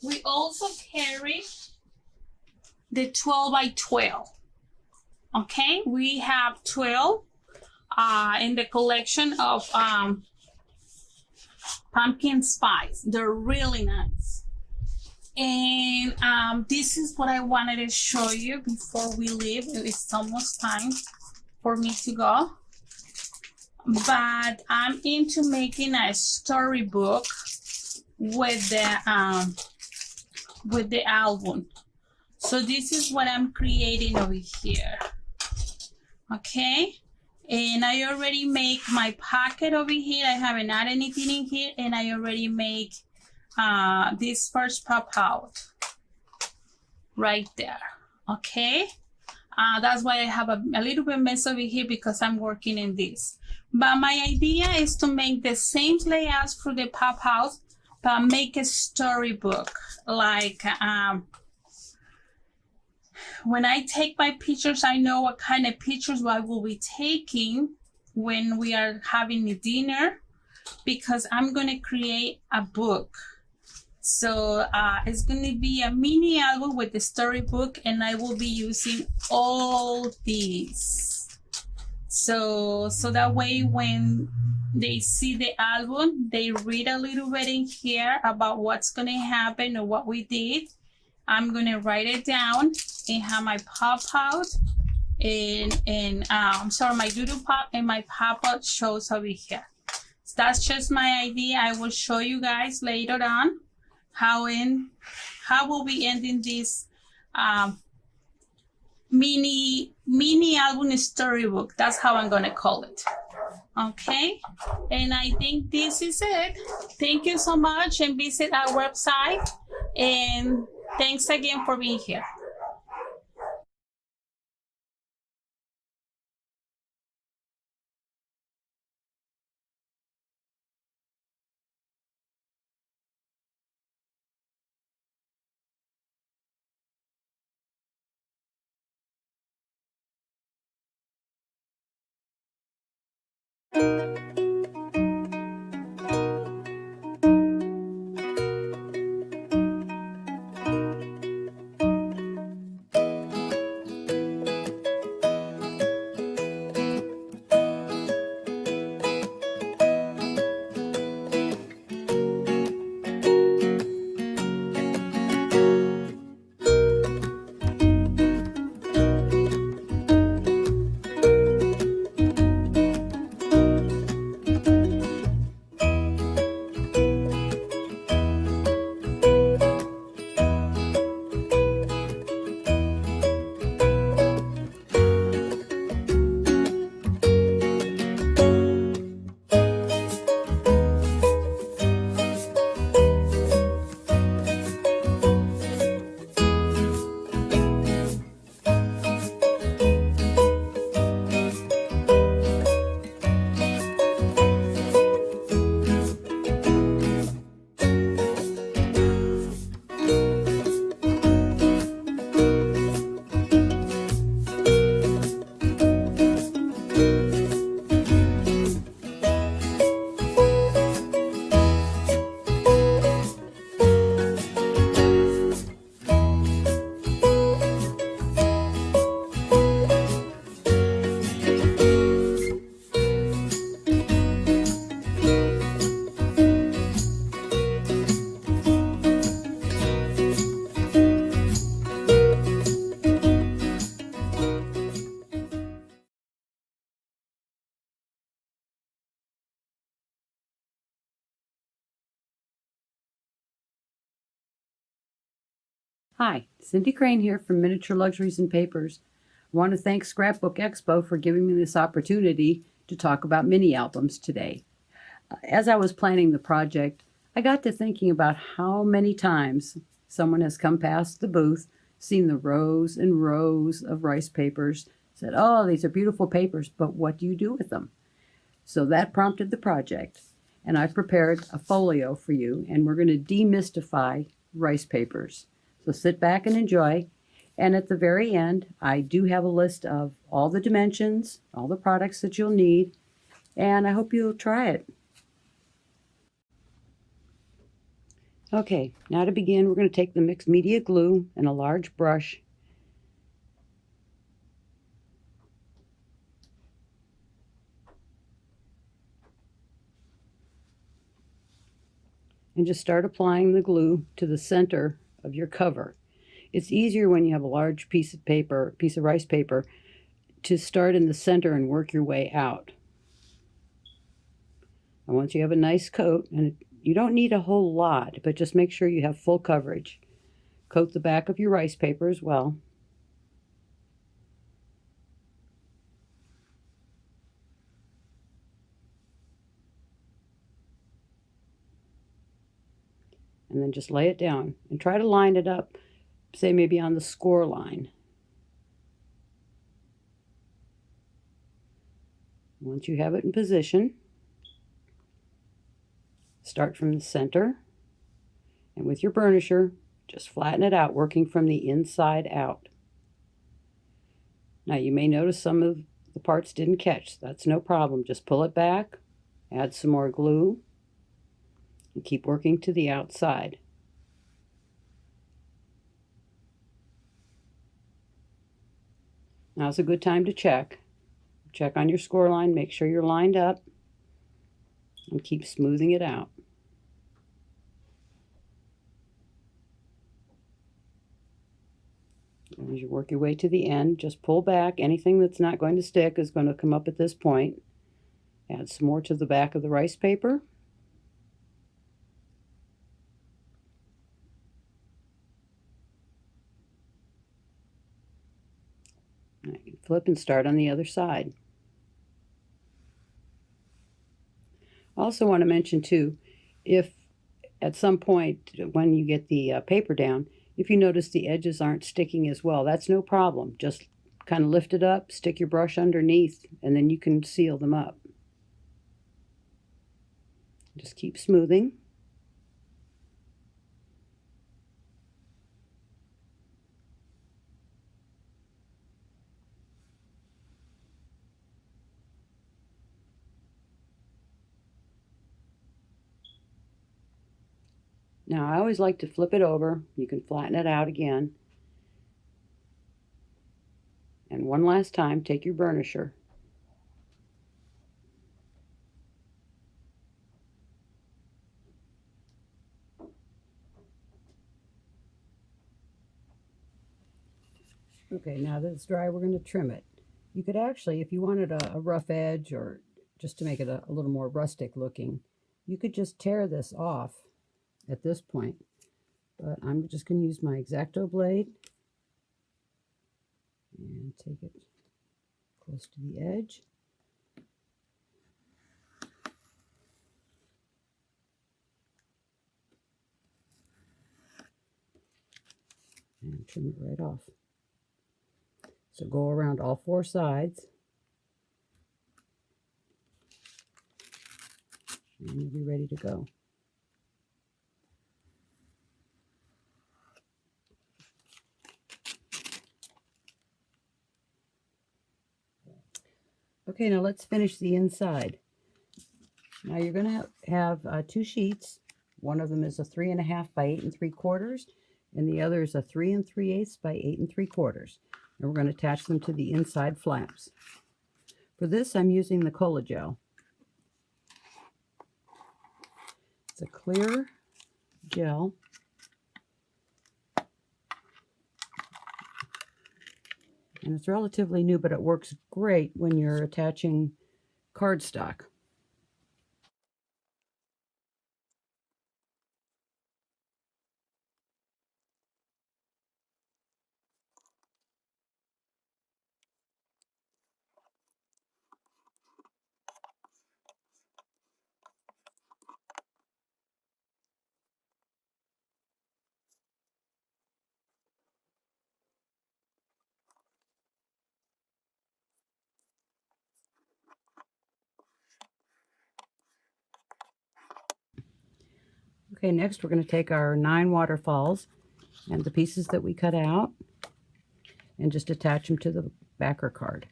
We also carry the 12 by 12. Okay, we have 12 in the collection of pumpkin spice. They're really nice. And this is what I wanted to show you before we leave. It's almost time for me to go. But I'm into making a storybook with the album. So this is what I'm creating over here, okay? And I already make my pocket over here. I haven't added anything in here, and I already make this first pop out right there, okay? That's why I have a little bit mess over here, because I'm working in this. But my idea is to make the same layouts for the pop out, but make a storybook, like when I take my pictures, I know what kind of pictures I will be taking when we are having a dinner, because I'm going to create a book. So it's going to be a mini album with the storybook, and I will be using all these. So that way when they see the album, they read a little bit in here about what's going to happen or what we did. I'm going to write it down and have my pop out and sorry, my Doodoo Pop and my pop out shows over here. So that's just my idea. I will show you guys later on how we'll be ending this mini album storybook. That's how I'm going to call it. Okay, and I think this is it. Thank you so much, and visit our website, and thanks again for being here. Hi, Cindy Crane here from Miniature Luxuries and Papers. I want to thank Scrapbook Expo for giving me this opportunity to talk about mini albums today. As I was planning the project, I got to thinking about how many times someone has come past the booth, seen the rows and rows of rice papers, said, "Oh, these are beautiful papers, but what do you do with them?" So that prompted the project, and I've prepared a folio for you, and we're going to demystify rice papers. So sit back and enjoy. And at the very end, I do have a list of all the dimensions, all the products that you'll need, and I hope you'll try it. Okay, now to begin, we're going to take the mixed media glue and a large brush and just start applying the glue to the center of your cover. It's easier when you have a large piece of paper, piece of rice paper, to start in the center and work your way out. And once you have a nice coat, and you don't need a whole lot, but just make sure you have full coverage. Coat the back of your rice paper as well. And then just lay it down and try to line it up, say maybe on the score line. Once you have it in position, start from the center, and with your burnisher, just flatten it out, working from the inside out. Now you may notice some of the parts didn't catch. That's no problem. Just pull it back, add some more glue, and keep working to the outside. Now's a good time to check. Check on your score line, make sure you're lined up, and keep smoothing it out. As you work your way to the end, just pull back. Anything that's not going to stick is going to come up at this point. Add some more to the back of the rice paper. Now you can flip and start on the other side. I also want to mention too, if at some point when you get the paper down, if you notice the edges aren't sticking as well, that's no problem. Just kind of lift it up, stick your brush underneath, and then you can seal them up. Just keep smoothing. Now I always like to flip it over. You can flatten it out again. And one last time, take your burnisher. Okay, now that it's dry, we're going to trim it. You could actually, if you wanted a rough edge or just to make it a little more rustic looking, you could just tear this off at this point. But I'm just going to use my X-Acto blade and take it close to the edge. And trim it right off. So go around all four sides. And you'll be ready to go. Okay, now let's finish the inside. Now you're going to have two sheets. One of them is a 3.5 by 8 3/4, and the other is a 3 3/8 by 8 3/4. And we're going to attach them to the inside flaps. For this, I'm using the Cola Gel. It's a clear gel. And it's relatively new, but it works great when you're attaching cardstock. Okay, next we're going to take our 9 waterfalls and the pieces that we cut out and just attach them to the backer card.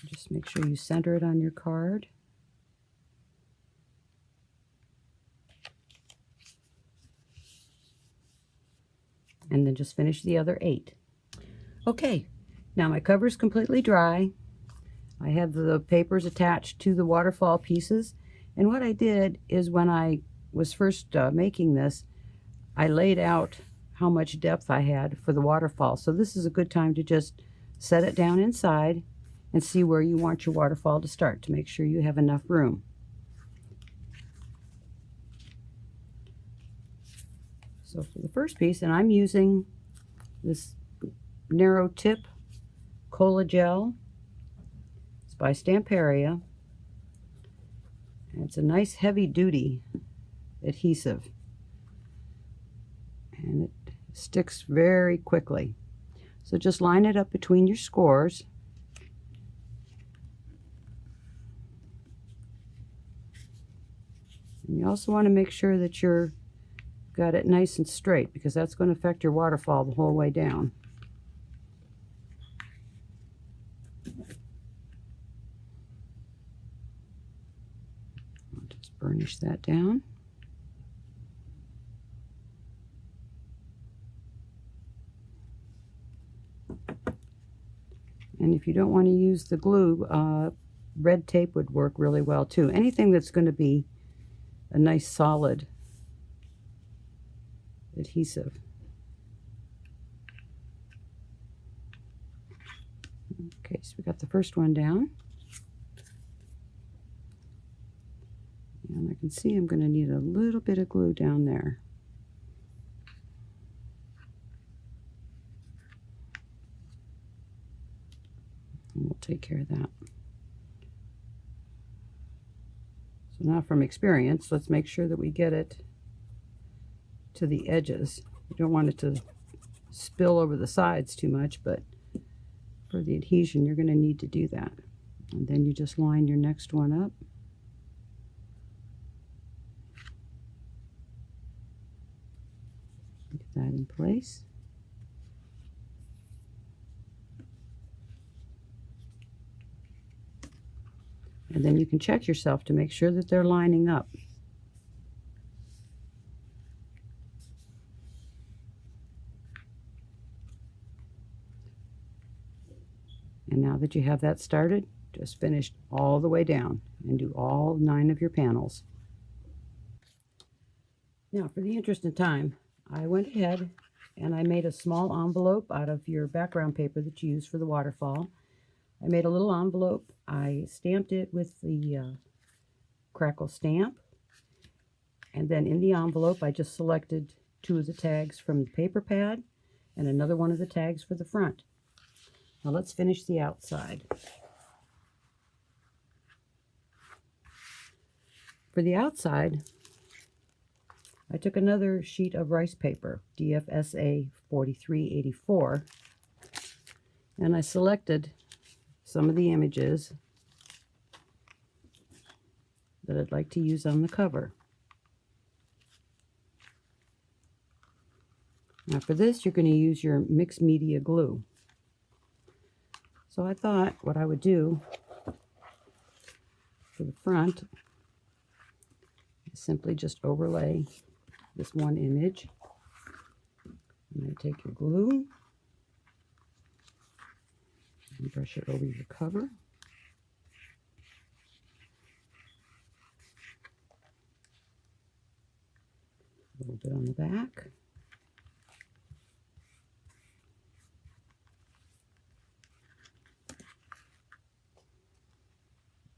Just make sure you center it on your card. And then just finish the other 8. Okay, now my cover is completely dry. I have the papers attached to the waterfall pieces, and what I did is when I was first making this, I laid out how much depth I had for the waterfall. So this is a good time to just set it down inside and see where you want your waterfall to start to make sure you have enough room. So for the first piece, and I'm using this narrow tip Cola Gel. It's by Stamperia. And it's a nice heavy duty adhesive. And it sticks very quickly. So just line it up between your scores. And you also want to make sure that you're got it nice and straight, because that's going to affect your waterfall the whole way down. I'll just burnish that down. And if you don't want to use the glue, red tape would work really well too. Anything that's going to be a nice solid adhesive. Okay, so we got the first one down. And I can see I'm going to need a little bit of glue down there. And we'll take care of that. So now from experience, let's make sure that we get it to the edges. You don't want it to spill over the sides too much, but for the adhesion you're going to need to do that. And then you just line your next one up. Get that in place. And then you can check yourself to make sure that they're lining up. And now that you have that started, just finish all the way down and do all 9 of your panels. Now, for the interest in time, I went ahead and I made a small envelope out of your background paper that you use for the waterfall. I made a little envelope. I stamped it with the crackle stamp. And then in the envelope, I just selected 2 of the tags from the paper pad and another one of the tags for the front. Now let's finish the outside. For the outside, I took another sheet of rice paper, DFSA 4384, and I selected some of the images that I'd like to use on the cover. Now for this, you're going to use your mixed media glue. So I thought what I would do for the front is simply just overlay this one image. And then take your glue and brush it over your cover. A little bit on the back.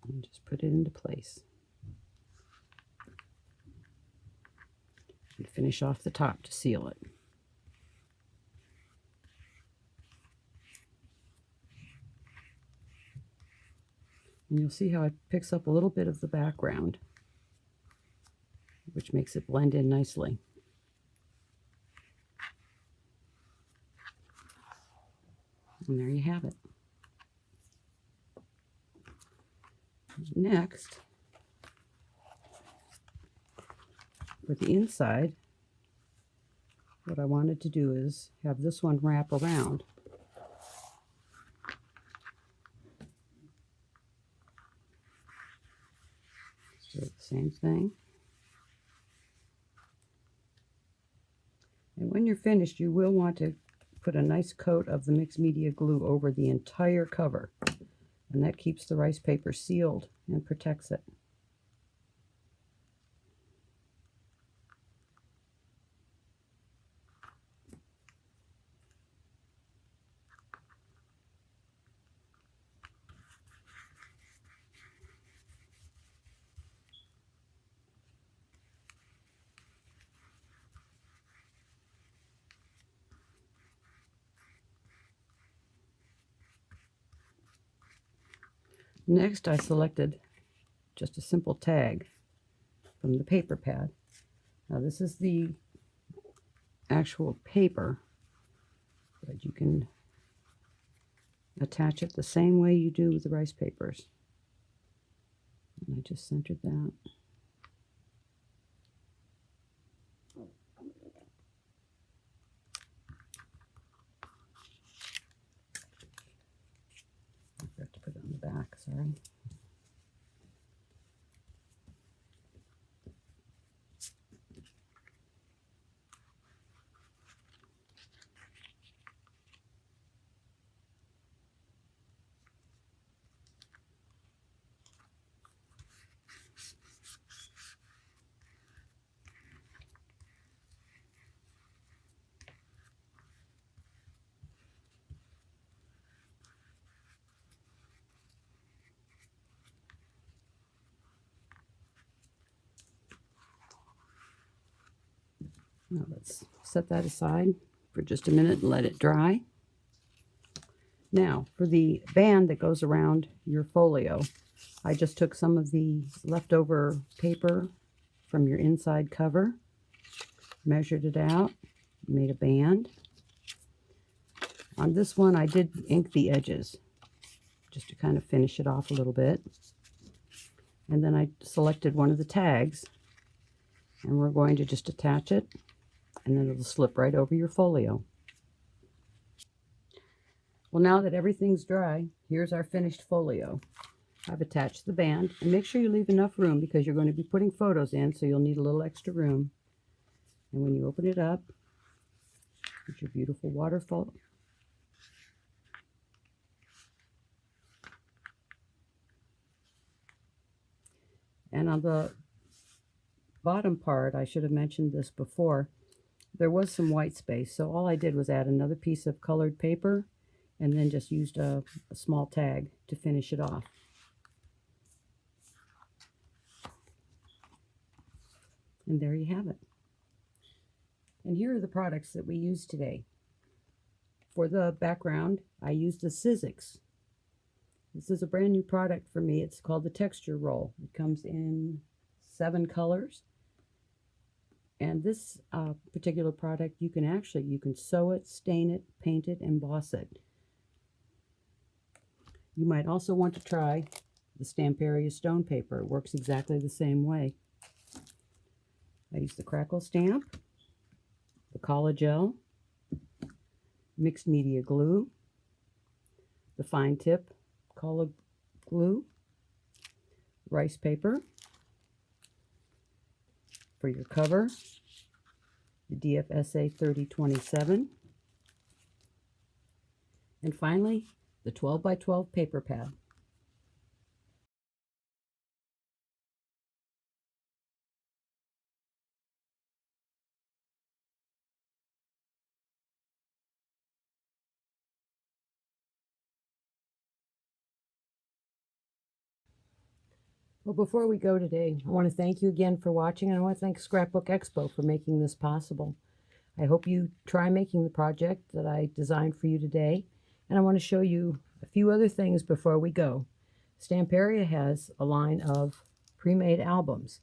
And just put it into place. And finish off the top to seal it. And you'll see how it picks up a little bit of the background, which makes it blend in nicely. And there you have it. Next, for the inside, what I wanted to do is have this one wrap around. So the same thing. And when you're finished, you will want to put a nice coat of the mixed media glue over the entire cover. And that keeps the rice paper sealed and protects it. Next, I selected just a simple tag from the paper pad. Now this is the actual paper, but you can attach it the same way you do with the rice papers. And I just centered that. I forgot to put it on the back, sorry. Now let's set that aside for just a minute and let it dry. Now for the band that goes around your folio, I just took some of the leftover paper from your inside cover, measured it out, made a band. On this one I did ink the edges just to kind of finish it off a little bit. And then I selected one of the tags and we're going to just attach it, and then it'll slip right over your folio. Well, now that everything's dry, here's our finished folio. I've attached the band, and make sure you leave enough room because you're going to be putting photos in, so you'll need a little extra room. And when you open it up, it's your beautiful waterfall. And on the bottom part, I should have mentioned this before, there was some white space, so all I did was add another piece of colored paper and then just used a small tag to finish it off. And there you have it. And here are the products that we used today. For the background, I used the Sizzix. This is a brand new product for me. It's called the Texture Roll. It comes in 7 colors. And this particular product, you can sew it, stain it, paint it, emboss it. You might also want to try the Stamperia stone paper. It works exactly the same way. I use the crackle stamp, the Collagel, mixed media glue, the fine tip Colla glue, rice paper for your cover, the DFSA 3027, and finally the 12 by 12 paper pad. Well, before we go today, I want to thank you again for watching, and I want to thank Scrapbook Expo for making this possible. I hope you try making the project that I designed for you today, and I want to show you a few other things before we go. Stamperia has a line of pre-made albums.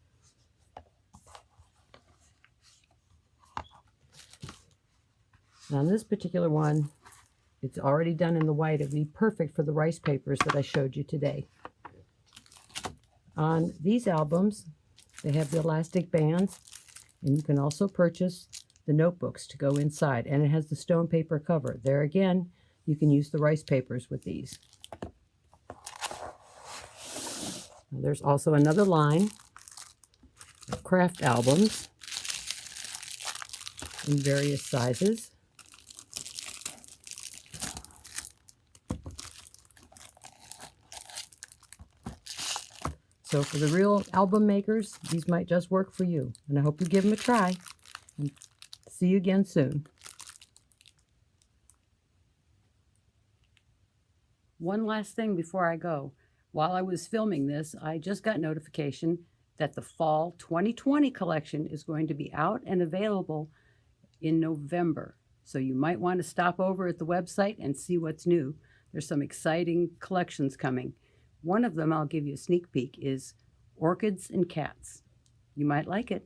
Now, on this particular one, It's already done in the white. It would be perfect for the rice papers that I showed you today. On these albums, they have the elastic bands, and you can also purchase the notebooks to go inside, and it has the stone paper cover. There again, you can use the rice papers with these. There's also another line of craft albums in various sizes. So for the real album makers, these might just work for you. And I hope you give them a try. And see you again soon. One last thing before I go. While I was filming this, I just got notification that the Fall 2020 collection is going to be out and available in November. So you might want to stop over at the website and see what's new. There's some exciting collections coming. One of them, I'll give you a sneak peek, is Orchids and Cats. You might like it.